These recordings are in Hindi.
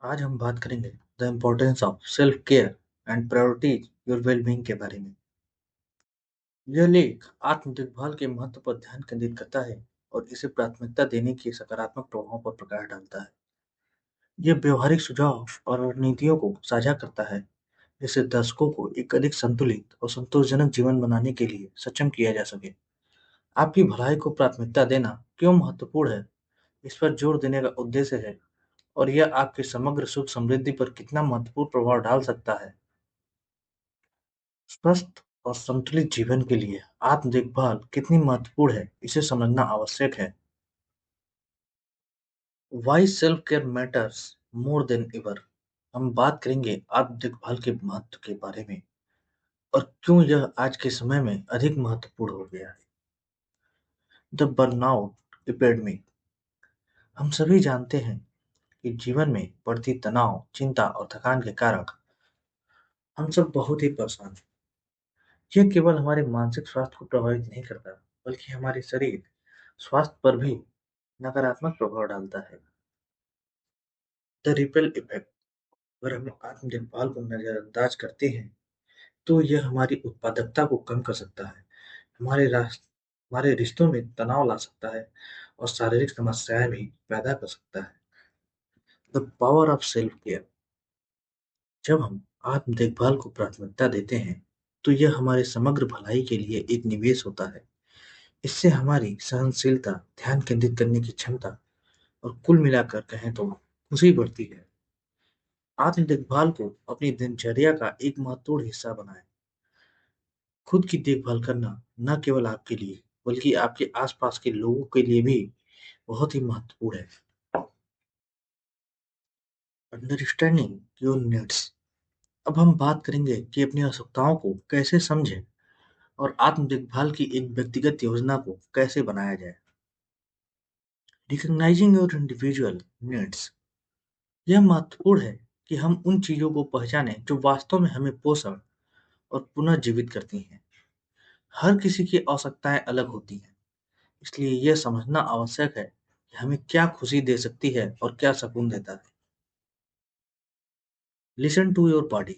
आज हम बात करेंगे the importance of self care and priorities your wellbeing के बारे में। यह लेख आत्म देखभाल के महत्व पर ध्यान केंद्रित करता है और इसे प्राथमिकता देने के सकारात्मक प्रभाव पर प्रकाश डालता है। यह व्यवहारिक सुझाव और रणनीतियों को साझा करता है जिससे दर्शकों को एक अधिक संतुलित और संतोषजनक जीवन बनाने के लिए सक्षम किया जा सके। आपकी भलाई को प्राथमिकता देना क्यों महत्वपूर्ण है, इस पर जोर देने का उद्देश्य है और यह आपके समग्र सुख समृद्धि पर कितना महत्वपूर्ण प्रभाव डाल सकता है। स्वस्थ और संतुलित जीवन के लिए आत्म देखभाल कितनी महत्वपूर्ण है, इसे समझना आवश्यक है। Why self care matters more than ever. हम बात करेंगे आत्म देखभाल के महत्व के बारे में और क्यों यह आज के समय में अधिक महत्वपूर्ण हो गया है। The burnout epidemic. हम सभी जानते हैं कि जीवन में बढ़ती तनाव, चिंता और थकान के कारण हम सब बहुत ही परेशान हैं। यह केवल हमारे मानसिक स्वास्थ्य को प्रभावित नहीं करता, बल्कि हमारे शरीर स्वास्थ्य पर भी नकारात्मक प्रभाव डालता है। The ripple effect. अगर हम आत्म देखभाल को नजरअंदाज करते हैं तो यह हमारी उत्पादकता को कम कर सकता है, हमारे रिश्तों में तनाव ला सकता है और शारीरिक समस्याएं भी पैदा कर सकता है। The power of self care. जब हम आत्म देखभाल को प्राथमिकता देते हैं तो यह हमारे समग्र भलाई के लिए एक निवेश होता है। इससे हमारी सहनशीलता, ध्यान केंद्रित करने की क्षमता और कुल मिलाकर कहें तो खुशी बढ़ती है। आत्म देखभाल को अपनी दिनचर्या का एक महत्वपूर्ण हिस्सा बनाएं। खुद की देखभाल करना न केवल आपके लिए बल्कि आपके आसपास के लोगों के लिए भी बहुत ही महत्वपूर्ण है। Understanding your needs. अब हम बात करेंगे कि अपनी आवश्यकताओं को कैसे समझें और आत्म देखभाल की एक व्यक्तिगत योजना को कैसे बनाया जाए। Recognising your individual needs. यह महत्वपूर्ण है कि हम उन चीजों को पहचानें जो वास्तव में हमें पोषण और पुनर्जीवित करती हैं। हर किसी की आवश्यकताएं अलग होती हैं, इसलिए यह समझना आवश्यक है कि हमें क्या खुशी दे सकती है और क्या सुकून देता है। Listen to your body.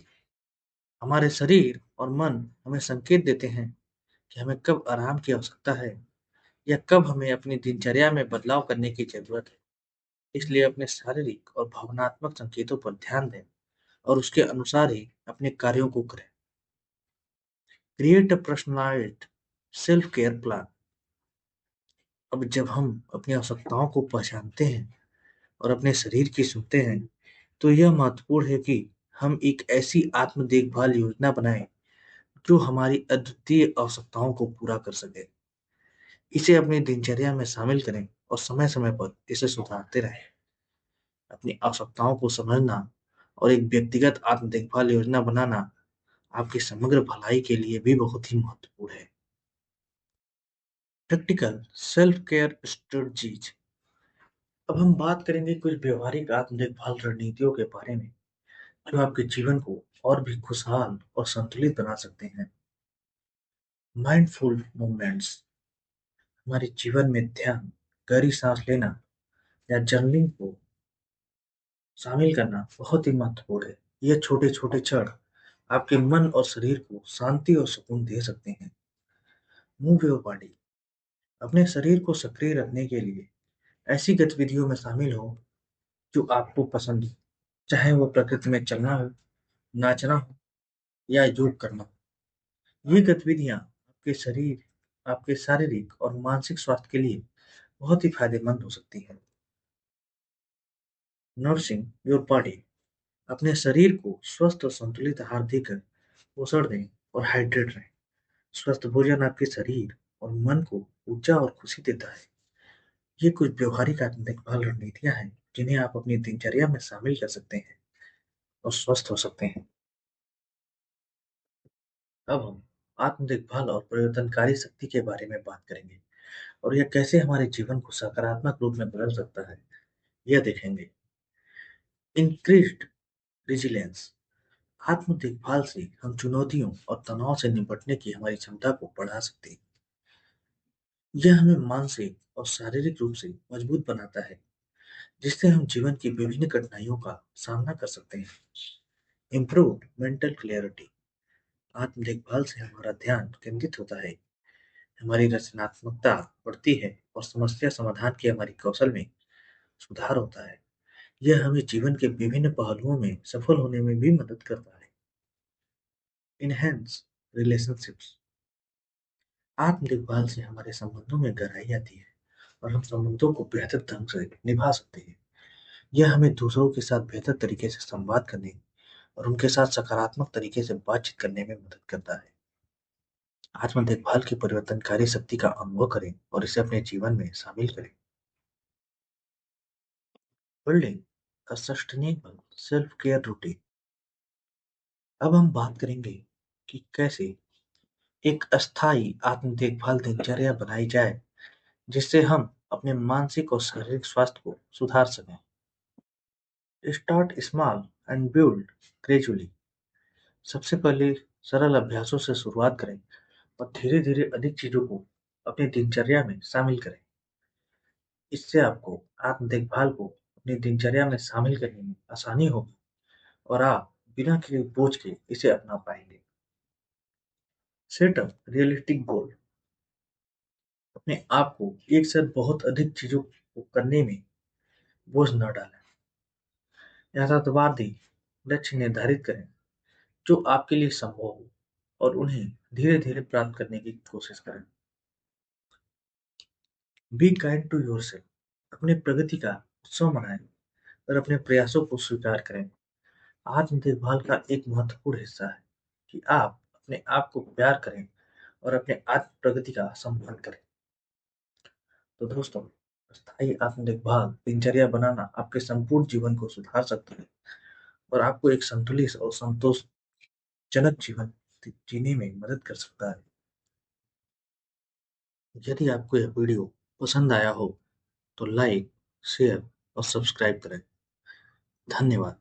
हमारे शरीर और मन हमें संकेत देते हैं कि हमें कब आराम की आवश्यकता है या कब हमें अपनी दिनचर्या में बदलाव करने की जरूरत है। इसलिए अपने शारीरिक और भावनात्मक संकेतों पर ध्यान दें और उसके अनुसार ही अपने कार्यों को करें। Create a personalised self care plan. अब जब हम अपनी आवश्यकताओं को पहचानते हैं और अपने शरीर की सुनते हैं तो यह महत्वपूर्ण है कि हम एक ऐसी आत्म देखभाल योजना बनाएं जो हमारी अद्वितीय आवश्यकताओं को पूरा कर सके। इसे अपनी दिनचर्या में शामिल करें और समय समय पर इसे सुधारते रहें। अपनी आवश्यकताओं को समझना और एक व्यक्तिगत आत्म देखभाल योजना बनाना आपकी समग्र भलाई के लिए भी बहुत ही महत्वपूर्ण है। Practical self care strategies. अब हम बात करेंगे कुछ व्यवहारिक आत्म देखभाल रणनीतियों के बारे में जो आपके जीवन को और भी खुशहाल और संतुलित बना सकते हैं। Mindful movements. हमारे जीवन में ध्यान, गहरी सांस लेना या जर्नलिंग को शामिल करना बहुत ही महत्वपूर्ण है। ये छोटे छोटे क्षण आपके मन और शरीर को शांति और सुकून दे सकते हैं। Move your body. अपने शरीर को सक्रिय रखने के लिए ऐसी गतिविधियों में शामिल हो जो आपको पसंद हो, चाहे वो प्रकृति में चलना हो, नाचना हो या योग करना हो। ये गतिविधियां आपके शारीरिक और मानसिक स्वास्थ्य के लिए बहुत ही फायदेमंद हो सकती है। Nursing your body. अपने शरीर को स्वस्थ और संतुलित आहार देकर पोषण दें और हाइड्रेट रहें। स्वस्थ भोजन आपके शरीर और मन को ऊर्जा और खुशी देता है। ये कुछ व्यवहारिक आत्म देखभाल रणनीतियां हैं जिन्हें आप अपनी दिनचर्या में शामिल कर सकते हैं और स्वस्थ हो सकते हैं। अब हम आत्म देखभाल और परिवर्तनकारी शक्ति के बारे में बात करेंगे और यह कैसे हमारे जीवन को सकारात्मक रूप में बदल सकता है, यह देखेंगे। Increased resilience. आत्म देखभाल से हम चुनौतियों और तनाव से निपटने की हमारी क्षमता को बढ़ा सकते हैं। यह हमें मानसिक और शारीरिक रूप से मजबूत बनाता है। जिससे हम जीवन की विभिन्न कठिनाइयों का सामना कर सकते हैं। Improve mental clarity. आत्म देखभाल से हमारा ध्यान केंद्रित होता है, हमारी रचनात्मकता बढ़ती है और समस्या समाधान की हमारी कौशल में सुधार होता है। यह हमें जीवन के विभिन्न पहलुओं में सफल होने में भी मदद करता है। Enhance relationships. आत्म देखभाल से हमारे संबंधों में गहराई आती है और हम संबंधों को बेहतर ढंग से निभा सकते हैं। यह हमें दूसरों के साथ बेहतर तरीके से संवाद करने और उनके साथ सकारात्मक तरीके से बातचीत करने में मदद करता है। आत्म देखभाल की परिवर्तनकारी शक्ति का अनुभव करें और इसे अपने जीवन में शामिल करें। Building a sustainable self care routine. अब हम बात करेंगे कि कैसे एक अस्थायी आत्म देखभाल दिनचर्या बनाई जाए, जिससे हम अपने मानसिक और शारीरिक स्वास्थ्य को सुधार सकें। Start small and build gradually. सबसे पहले सरल अभ्यासों से शुरुआत करें और धीरे धीरे अधिक चीजों को अपनी दिनचर्या में शामिल करें। इससे आपको आत्म देखभाल को अपनी दिनचर्या में शामिल करने में आसानी होगी और आप बिना किसी बोझ के इसे अपना पाएंगे। सेट अप रियलिस्टिक गोल। अपने आप को एक साथ बहुत अधिक चीजों को करने में बोझ न डालें। यथार्थवादी लक्ष्य निर्धारित करें जो आपके लिए संभव हो और उन्हें धीरे धीरे प्राप्त करने की कोशिश करें। Be kind to yourself. अपनी प्रगति का उत्सव मनाएं और अपने प्रयासों को स्वीकार करें। आत्म देखभाल का एक महत्वपूर्ण हिस्सा है कि आप अपने आप को प्यार करें और अपने आत्म प्रगति का सम्मान करें। तो दोस्तों, स्थायी आत्म देखभाल दिनचर्या बनाना आपके संपूर्ण जीवन को सुधार सकता है और आपको एक संतुलित और संतोषजनक जीवन जीने में मदद कर सकता है। यदि आपको यह वीडियो पसंद आया हो तो लाइक, शेयर और सब्सक्राइब करें। धन्यवाद।